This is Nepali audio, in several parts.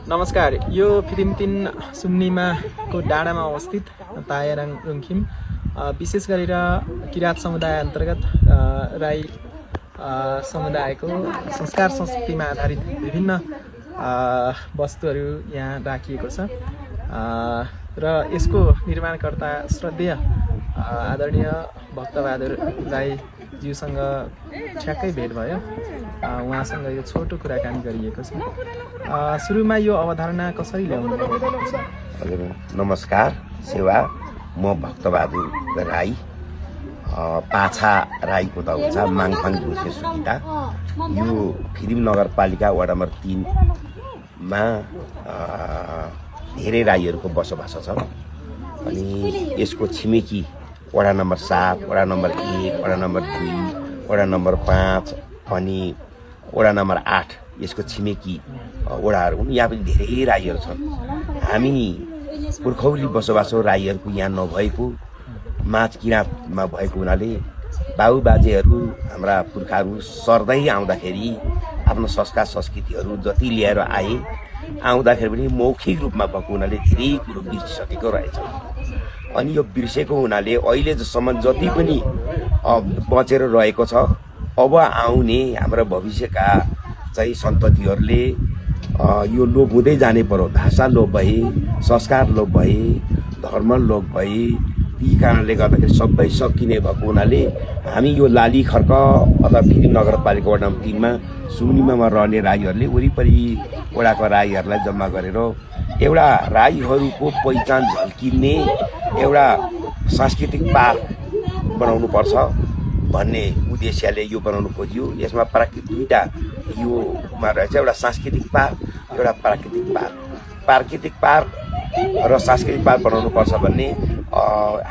नमस्कार। यो फिरिमतिन सुम्निमाको डाँडामा अवस्थित तायाराङ रुङखिम विशेष गरेर किराँत समुदाय अन्तर्गत राई समुदायको संस्कार संस्कृतिमा आधारित विभिन्न वस्तुहरू यहाँ राखिएको छ र यसको निर्माणकर्ता श्रद्धेय आदरणीय भक्तबहादुर राईज्यूसँग ठ्याक्कै भेट भयो। उहाँसँग यो छोटो कुराकानी गरिएको छ। सुरुमा यो अवधारणा कसरी ल्याउनु भएको छ? हजुर नमस्कार, सेवा। म भक्तबहादुर राई, पाछा राईको त हुन्छ माङफाङ झुसे सुकिता। यो फिरिम नगरपालिका वडा नम्बर 3 मा धेरै राईहरूको बसोबास छ। अनि यसको छिमेकी वडा नम्बर 7, वडा नम्बर 1, वडा नम्बर 2, वडा नम्बर 5 अनि वडा नम्बर 8 यसको छिमेकी वडाहरू हुन्। यहाँ पनि धेरै राईहरू छन्। हामी पुर्खौली बसोबासो राईहरूको यहाँ नभएको माझ किराँतमा भएको हुनाले बाबुबाजेहरू हाम्रा पुर्खाहरू सर्दै आउँदाखेरि आफ्नो संस्कार संस्कृतिहरू जति लिएर आउँदाखेरि पनि मौखिक रूपमा भएको हुनाले धेरै कुरो बिर्सिसकेको रहेछ। अनि यो बिर्सेको हुनाले अहिलेसम्म जति पनि बचेर रहेको छ, अब आउने हाम्रो भविष्यका चाहिँ सन्ततिहरूले यो लोप हुँदै जाने पर्यो। भाषा लोप भए, संस्कार लोप भए, धर्म लोप भए, ती कारणले गर्दाखेरि सबै सकिने भएको हुनाले हामी यो लाली खर्क अथवा फिरिम नगरपालिका वडा नम्बर 3 मा सुम्निमामा रहने राईहरूले वरिपरि वडाको राईहरूलाई जम्मा गरेर एउटा राईहरूको पहिचान झल्किने एउटा सांस्कृतिक पार्क बनाउनु पर्छ भन्ने उद्देश्यले यो बनाउनु खोजियो। यसमा दुईटा योमा रहेछ, एउटा सांस्कृतिक पार्क, एउटा प्राकृतिक पार्क र सांस्कृतिक पार्क बनाउनु पर्छ भन्ने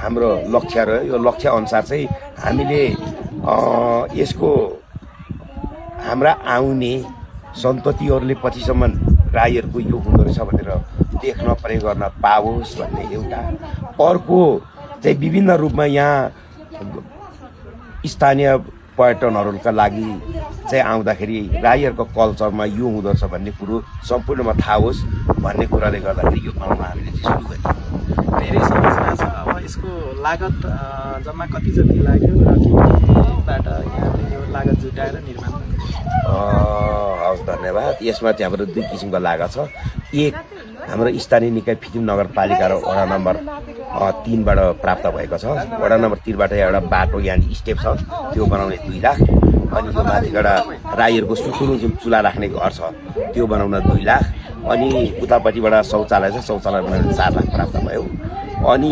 हाम्रो लक्ष्य रह्यो। यो लक्ष्य अनुसार चाहिँ हामीले यसको हाम्रा आउने सन्ततिहरूले पछिसम्म राईहरूको यो हुँदो रहेछ भनेर देख्न प्रयोग गर्न पाओस् भन्ने एउटा। अर्को चाहिँ विभिन्न रूपमा यहाँ स्थानीय पर्यटनहरूका लागि चाहिँ आउँदाखेरि राईहरूको कल्चरमा यो हुँदो रहेछ भन्ने कुरो सम्पूर्णमा थाहा होस् भन्ने कुराले गर्दाखेरि यो बनाउन हामीले चाहिँ सुरु गरेको। धेरै समस्या छ। अब यसको लागत जम्मा कति जति लाग्यो र केबाट यहाँले यो लागत जुटाएर निर्माण हवस्, धन्यवाद। यसमा चाहिँ हाम्रो दुई किसिमको लागत छ। एक हाम्रो स्थानीय निकाय फिरिम नगरपालिका र वडा नम्बर 3 बाट प्राप्त भएको छ। वडा नम्बर 3 बाट एउटा बाटो यहाँ स्टेप छ, त्यो बनाउने 2 लाख। अनि यो माथिबाट राईहरूको सुतुलो जुन चुला राख्ने घर छ त्यो बनाउन 2 लाख। अनि उतापट्टिबाट शौचालय छ, शौचालय बनाउन 4 लाख प्राप्त भयो। अनि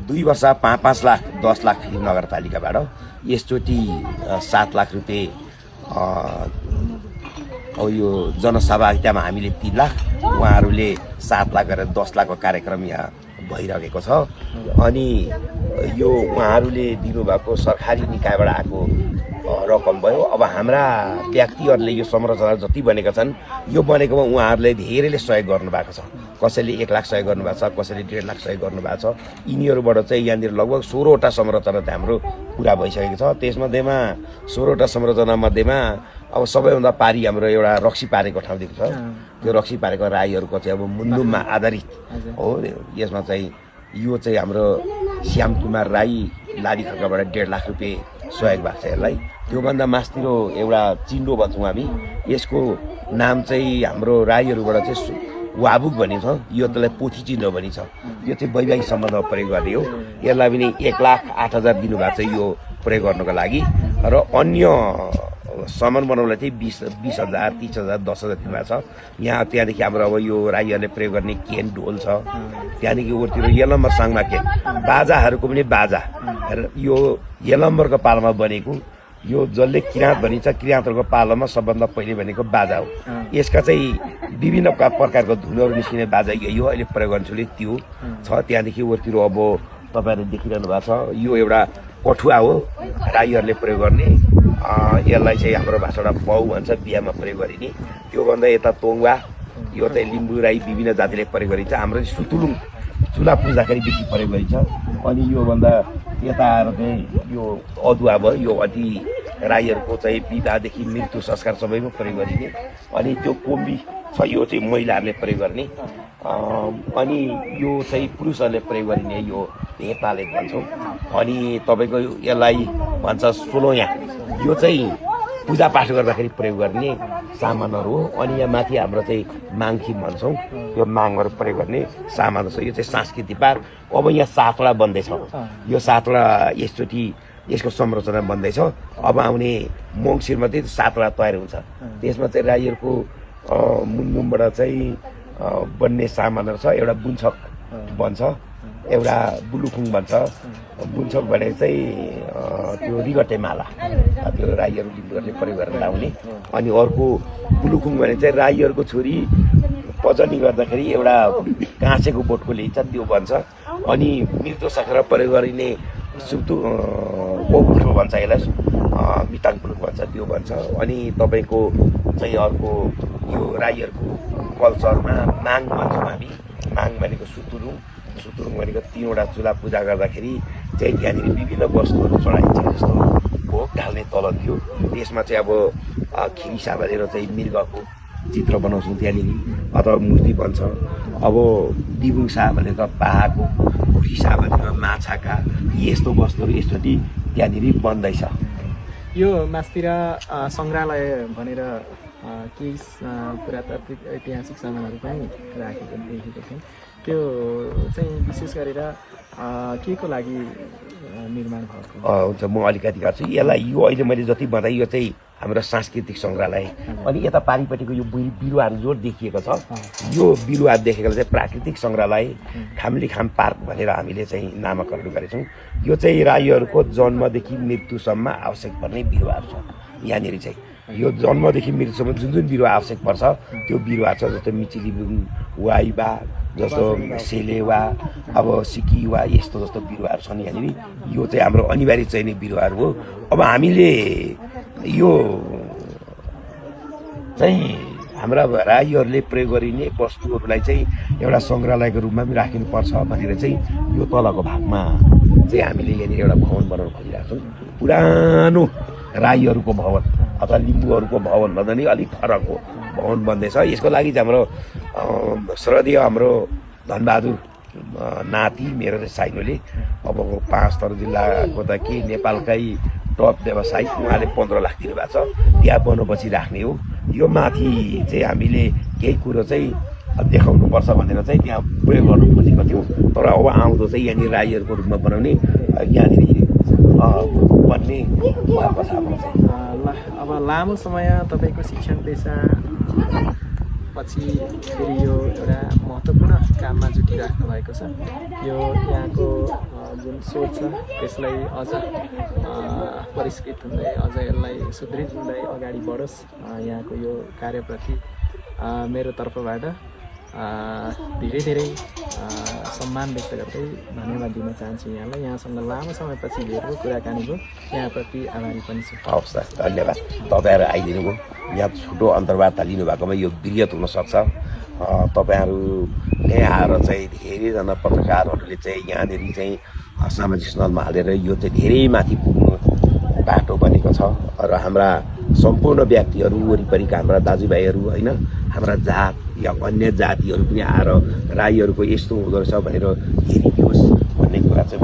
2 वर्ष 5 लाख 10 लाख फिरिम नगरपालिकाबाट, यसचोटि 7 लाख रुपियाँ अब यो जनसहभागितामा हामीले 3 लाख, उहाँहरूले 7 लाख गरेर 10 लाखको कार्यक्रम यहाँ भइरहेको छ। अनि यो उहाँहरूले दिनुभएको सरकारी निकायबाट आएको रकम भयो। अब हाम्रा व्यक्तिहरूले यो संरचना जति बनेका छन् यो बनेकोमा उहाँहरूले धेरैले सहयोग गर्नुभएको छ। कसैले 1 लाख सहयोग गर्नुभएको छ, कसैले 1.5 लाख सहयोग गर्नुभएको छ। यिनीहरूबाट चाहिँ यहाँनिर लगभग 16वटा संरचना हाम्रो पुरा भइसकेको छ। त्यसमध्येमा 16वटा संरचना मध्येमा अब सबैभन्दा पारी हाम्रो एउटा रक्सी पारेको ठाउँदेखि छ। त्यो रक्सी पारेको राईहरूको चाहिँ अब मुन्डुममा आधारित हो। यसमा चाहिँ यो चाहिँ हाम्रो श्याम कुमार राई लाली खर्कबाट 1.5 लाख रुपियाँ सहयोग भएको छ यसलाई। त्योभन्दा मास्तिरो एउटा चिन्डो भन्छौँ हामी, यसको नाम चाहिँ हाम्रो राईहरूबाट चाहिँ वाबुक भनिन्छ। यो त्यसलाई पोथी चिन्डो भनिन्छ। यो चाहिँ वैवाहिक सम्बन्धमा प्रयोग गर्ने हो। यसलाई पनि 1,08,000 दिनुभएको छ यो प्रयोग गर्नको लागि। र अन्य सामान बनाउनलाई चाहिँ 20,000, 30,000, 10,000 दिनुभएको छ। त्यहाँदेखि हाम्रो अब यो राईहरूले प्रयोग गर्ने केन ढोल छ। त्यहाँदेखि उतिर यलम्बर साङमा के बाजाहरूको पनि बाजा, यो यलम्बरको पालामा बनेको, यो जसले किराँत भनिन्छ, किराँतहरूको पालामा सबभन्दा पहिले बनेको बाजा हो। यसका चाहिँ विभिन्न प्रकारको धुनहरू निस्किने बाजा यही हो। अहिले प्रयोग गर्नुले त्यो छ। त्यहाँदेखि उतिर अब तपाईँहरूले देखिरहनु भएको छ, यो एउटा कठुवा हो, राईहरूले प्रयोग गर्ने। यसलाई चाहिँ हाम्रो भाषाबाट पौ भन्छ, बिहामा प्रयोग गरिने। त्योभन्दा यता तोङ्वा, यो चाहिँ लिम्बू राई विभिन्न जातिले प्रयोग गरिन्छ। हाम्रो सुतुलुङ चुला पुज्दाखेरि बेसी प्रयोग गरिन्छ। अनि योभन्दा यता आएर चाहिँ यो अदुवा भयो, यो अति राईहरूको चाहिँ विवाहदेखि मृत्यु संस्कार सबैमा प्रयोग गरिने। अनि त्यो कोम्बी छ यो चाहिँ महिलाहरूले प्रयोग गर्ने अनि यो चाहिँ पुरुषहरूले प्रयोग गरिने यो हेताले भन्छौँ अनि तपाईँको यसलाई भन्छ सोलोया यो चाहिँ पूजापाठ गर्दाखेरि प्रयोग गर्ने सामानहरू हो अनि यहाँ माथि हाम्रो चाहिँ माङखिम भन्छौँ यो माङहरू प्रयोग गर्ने सामान छ यो चाहिँ सांस्कृतिक पार अब यहाँ 7वटा बन्दैछ यो 7वटा यसचोटि यसको संरचना बन्दैछ अब आउने मङ्सिरमा चाहिँ 7वटा तयार हुन्छ त्यसमा चाहिँ राईहरूको मुनमुमबाट चाहिँ बन्ने सामानहरू छ एउटा बुन्छक बन्छ एउटा बुलुखुङ भन्छ बुन्छक भने चाहिँ त्यो रिगटे माला त्यो राईहरू रिगटे प्रयोग गरेर लाउने अनि अर्को बुलुखुङ भने चाहिँ राईहरूको छोरी पचनी गर्दाखेरि एउटा काँसेको बोटको लिन्छ त्यो भन्छ अनि मृत्यु सकेर प्रयोग गरिने सुतु पोपुठो भन्छ यसलाई मिताङ पुलुक भन्छ त्यो भन्छ अनि तपाईँको चाहिँ अर्को यो राईहरूको कल्चरमा माङ भन्छौँ हामी माङ भनेको सुतुरुङ भनेको 3वटा चुला पूजा गर्दाखेरि चाहिँ त्यहाँनिर विभिन्न वस्तुहरू चढाइन्छ जस्तो भोग ढाल्ने तल थियो त्यसमा चाहिँ अब खिरिसा भनेर चाहिँ मृगको चित्र बनाउँछौँ त्यहाँनिर अथवा मूर्ति बन्छ अब दिबुङसा भनेको पाहाको खुरिसा भनेको माछाका यस्तो वस्तुहरू यसचोटि त्यहाँनिर बन्दैछ यो मास्तिर सङ्ग्रहालय भनेर केही पुरातात्विक ऐतिहासिक सामानहरू पनि राखेको देखेको थिएँ त्यो चाहिँ विशेष गरेर के को लागि निर्माण भएको हुन्छ म अलिकति गर्छु यसलाई यो अहिले मैले जति बताएँ यो चाहिँ हाम्रो सांस्कृतिक सङ्ग्रहालय अनि यता पारिपट्टिको यो बिरुवाहरू जो देखिएको छ यो बिरुवा देखेकोले चाहिँ प्राकृतिक सङ्ग्रहालय खामली खाम पार्क भनेर हामीले चाहिँ नामाकरण गरेछौँ यो चाहिँ राईहरूको जन्मदेखि मृत्युसम्म आवश्यक पर्ने बिरुवाहरू छ यहाँनिर चाहिँ यो जन्मदेखि मृत्युसम्म जुन जुन बिरुवा आवश्यक पर्छ त्यो बिरुवा छ जस्तो मिचिलिबुङ वाइबा जस्तो सेलेवा अब सिकिवा यस्तो जस्तो बिरुवाहरू छन् यहाँनिर यो चाहिँ हाम्रो अनिवार्य चाहिने बिरुवाहरू हो अब हामीले यो चाहिँ हाम्रा राईहरूले प्रयोग गरिने वस्तुहरूलाई चाहिँ एउटा सङ्ग्रहालयको रूपमा पनि राखिनुपर्छ भनेर चाहिँ यो तलको भागमा चाहिँ हामीले यहाँनिर एउटा भवन बनाउन खोजिरहेको छौँ पुरानो राईहरूको भवन अथवा लिम्बूहरूको भवन भन्दा नि अलिक फरक हो भवन बन्दैछ यसको लागि चाहिँ हाम्रो श्रद्धेय हाम्रो धनबहादुर नाति मेरो चाहिँ साइनोले अब 5 थर जिल्लाको त के नेपालकै टप व्यवसायी उहाँले 15 लाख दिनुभएको छ त्यहाँ बनेपछि राख्ने हो यो माथि चाहिँ हामीले केही कुरो चाहिँ देखाउनुपर्छ भनेर चाहिँ त्यहाँ प्रयोग गर्नु खोजेको थियौँ तर अब आउँदो चाहिँ यहाँनिर राईहरूको रूपमा बनाउने यहाँनिर बन्ने भएको छ अब लामो समय तपाईँको शिक्षण पेसा पछि फेरि यो एउटा महत्त्वपूर्ण काममा जुटिराख्नु भएको छ यो यहाँको जुन सोच छ त्यसलाई अझ परिष्कृत हुँदै अझ यसलाई सुदृढ हुँदै अगाडि बढोस् यहाँको यो कार्यप्रति मेरो तर्फबाट धेरै धेरै सम्मान व्यक्त गर्दै धन्यवाद दिन चाहन्छु यहाँलाई यहाँसँग लामो समयपछि भेटको कुराकानी भयो यहाँप्रति आभारी पनि छु हवस् धन्यवाद तपाईँहरू आइदिनु भयो यहाँ छोटो अन्तर्वार्ता लिनुभएकोमा यो वृहत हुनसक्छ तपाईँहरू यहाँ आएर चाहिँ धेरैजना पत्रकारहरूले चाहिँ यहाँनिर चाहिँ सामाजिक सञ्जालमा हालेर यो चाहिँ धेरै माथि पुग्नु बाटो बनेको छ र हाम्रा सम्पूर्ण व्यक्तिहरू वरिपरिका हाम्रा दाजुभाइहरू होइन हाम्रा जात या अन्य जातिहरू पनि आएर राईहरूको यस्तो हुँदो रहेछ भनेर हेरिदियोस् भन्ने कुरा चाहिँ